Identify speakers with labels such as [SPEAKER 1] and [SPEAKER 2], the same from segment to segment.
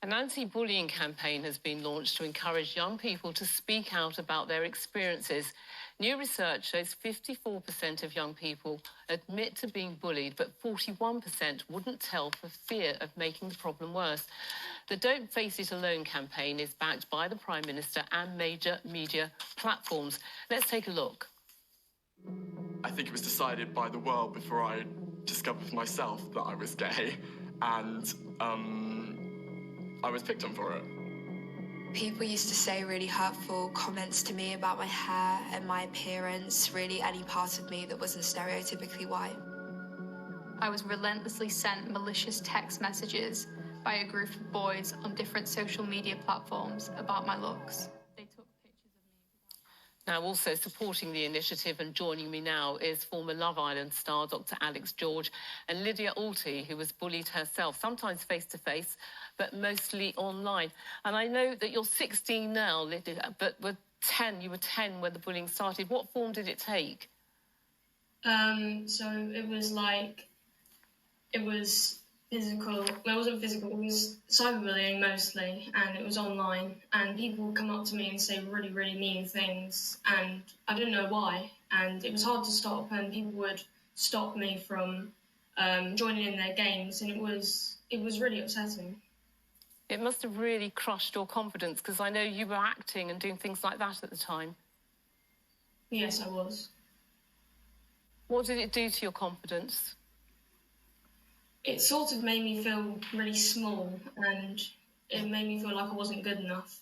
[SPEAKER 1] An anti-bullying campaign has been launched to encourage young people to speak out about their experiences. New research shows 54% of young people admit to being bullied, but 41% wouldn't tell for fear of making the problem worse. The Don't Face It Alone campaign is backed by the Prime Minister and major media platforms. Let's take a look.
[SPEAKER 2] I think it was decided by the world before I discovered for myself that I was gay, and I was picked on for it.
[SPEAKER 3] People used to say really hurtful comments to me about my hair and my appearance, really any part of me that wasn't stereotypically white.
[SPEAKER 4] I was relentlessly sent malicious text messages by a group of boys on different social media platforms about my looks. They took pictures of me.
[SPEAKER 1] Now, also supporting the initiative and joining me now is former Love Island star Dr. Alex George and Lydia Alty, who was bullied herself, sometimes face-to-face, but mostly online. And I know that you're 16 now, Lydia, but you were 10 when the bullying started. What form did it take?
[SPEAKER 5] So it was physical. Well, it wasn't physical, it was cyberbullying mostly, and it was online. And people would come up to me and say really, really mean things, and I didn't know why. And it was hard to stop, and people would stop me from joining in their games, and it was really upsetting.
[SPEAKER 1] It must have really crushed your confidence, because I know you were acting and doing things like that at the time.
[SPEAKER 5] Yes, I was.
[SPEAKER 1] What did it do to your confidence?
[SPEAKER 5] It sort of made me feel really small, and it made me feel like I wasn't good enough.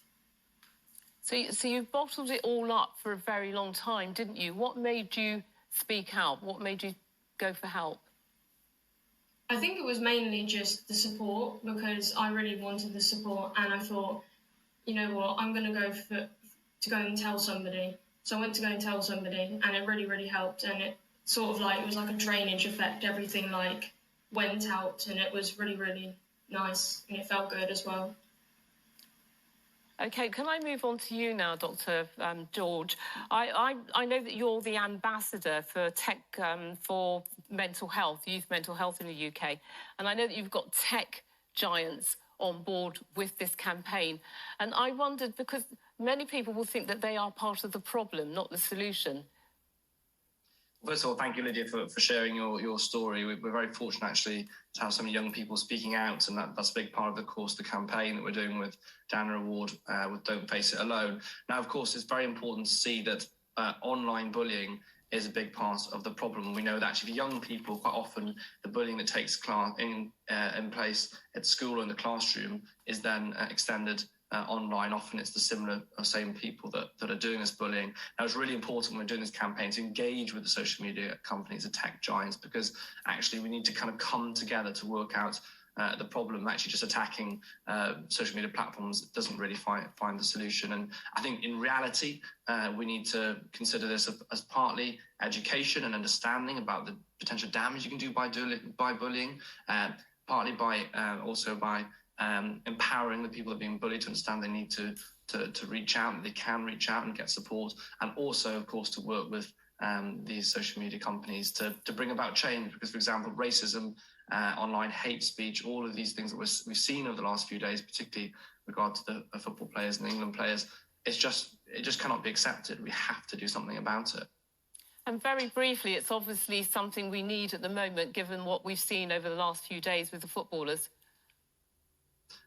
[SPEAKER 1] So you bottled it all up for a very long time, didn't you? What made you speak out? What made you go for help?
[SPEAKER 5] I think it was mainly just the support, because I really wanted the support, and I thought, you know what, I'm going to go and tell somebody. So I went to go and tell somebody, and it really, really helped. And it sort of it was like a drainage effect. Everything went out, and it was really, really nice, and it felt good as well.
[SPEAKER 1] OK, can I move on to you now, Dr. George? I know that you're the ambassador for tech for mental health, youth mental health in the UK. And I know that you've got tech giants on board with this campaign. And I wondered, because many people will think that they are part of the problem, not the solution.
[SPEAKER 6] First of all, thank you, Lydia, for sharing your story. We're very fortunate, actually, to have so many young people speaking out, and that's a big part of, the campaign that we're doing with Dana Award with Don't Face It Alone. Now, of course, it's very important to see that online bullying is a big part of the problem. We know that actually for young people, quite often the bullying that takes in place at school or in the classroom is then extended online. Often it's the same people that are doing this bullying. Now, it's really important when we're doing this campaign to engage with the social media companies, the tech giants, because actually we need to kind of come together to work out the problem. Actually just attacking social media platforms doesn't really find the solution. And I think in reality, we need to consider this as partly education and understanding about the potential damage you can do by bullying, partly by empowering the people that are being bullied to understand they need to reach out, and they can reach out and get support, and also, of course, to work with these social media companies to bring about change. Because, for example, racism, online hate speech, all of these things that we've seen over the last few days, particularly with regard to the football players and the England players, it just cannot be accepted. We have to do something about it.
[SPEAKER 1] And very briefly, it's obviously something we need at the moment, given what we've seen over the last few days with the footballers.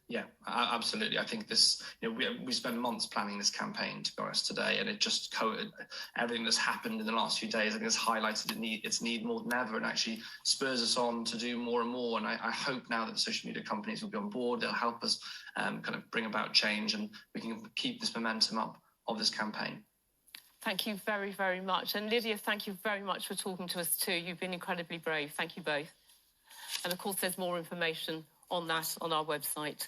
[SPEAKER 6] Yeah, absolutely. I think this, we spent months planning this campaign, to be honest, today, and it just everything that's happened in the last few days, I think, has highlighted its need more than ever, and actually spurs us on to do more and more. And I hope now that the social media companies will be on board. They'll help us kind of bring about change, and we can keep this momentum up of this campaign.
[SPEAKER 1] Thank you very, very much. And Lydia, thank you very much for talking to us too. You've been incredibly brave. Thank you both. And of course, there's more information on that on our website.